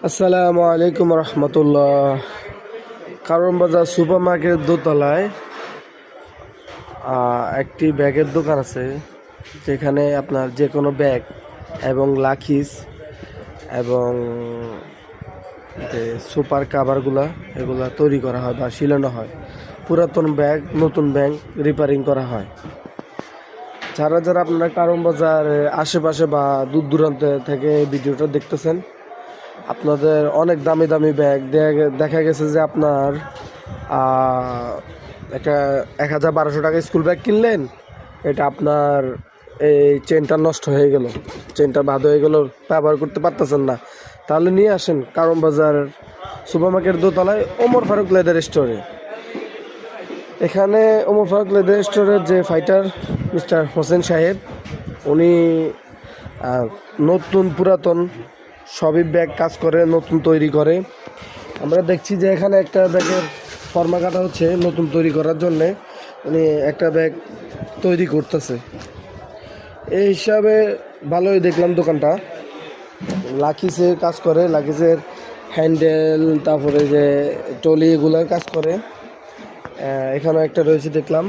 আসসালামু আলাইকুম রহমতুল্লাহ। কারণ বাজার সুপার মার্কেটের দোতলায় একটি ব্যাগের দোকান আছে, যেখানে আপনার যে কোনো ব্যাগ এবং লাখিস এবং যে সুপার কাভারগুলা এগুলা তৈরি করা হয় বা শিলানো হয়। পুরাতন ব্যাগ নতুন ব্যাগ রিপেয়ারিং করা হয়। যারা যারা আপনারা কারণ বাজার আশেপাশে বা দূর দূরান্ত থেকে ভিডিওটা দেখতেছেন, আপনাদের অনেক দামি দামি ব্যাগ দেখা গেছে যে আপনার একটা 1,000-1,200 টাকা স্কুল ব্যাগ কিনলেন, এটা আপনার এই চেনটা নষ্ট হয়ে গেল, চেনটা বাদ হয়ে গেল, ব্যবহার করতে পারতেছেন না, তাহলে নিয়ে আসেন কারণ বাজার সুপার মার্কেট দোতলায় ওমর ফারুক লেদার স্টোরে। এখানে ওমর ফারুক লেদার স্টোরের যে ফাইটার মিস্টার হোসেন সাহেব, উনি নতুন পুরাতন সবই ব্যাগ কাজ করে, নতুন তৈরি করে। আমরা দেখছি যে এখানে একটা ব্যাগের ফর্মা কাটা হচ্ছে নতুন তৈরি করার জন্যে, উনি একটা ব্যাগ তৈরি করতেছে। এই হিসাবে ভালোই দেখলাম দোকানটা। লাকিসের কাজ করে, লাকিসের হ্যান্ডেল, তারপরে যে টলি, এগুলোর কাজ করে। এখানে একটা রয়েছে দেখলাম,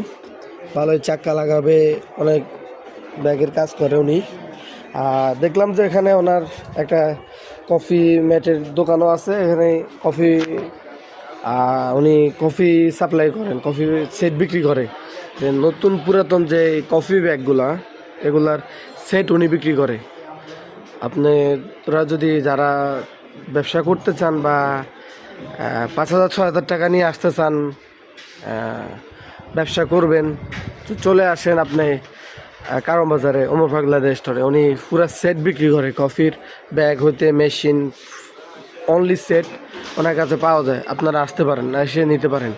ভালোই চাক্কা লাগাবে, অনেক ব্যাগের কাজ করে উনি। দেখলাম যে এখানে ওনার একটা কফি ম্যাটের দোকানও আছে। এখানে উনি কফি সাপ্লাই করেন, কফি সেট বিক্রি করে। যে নতুন পুরাতন যে কফি ব্যাগগুলা, এগুলার সেট উনি বিক্রি করে। আপনারা যদি যারা ব্যবসা করতে চান বা 5,000-6,000 টাকা নিয়ে আসতে চান, ব্যবসা করবেন, তো চলে আসেন আপনি কারণ বাজারে ওমর ফারুক লেদার স্টোরে। উনি পুরা সেট বিক্রি করে, কফির ব্যাগ হইতে মেশিন, অনলি সেট ওনার কাছে পাওয়া যায়। আপনারা আসতে পারেন, এসে নিতে পারেন।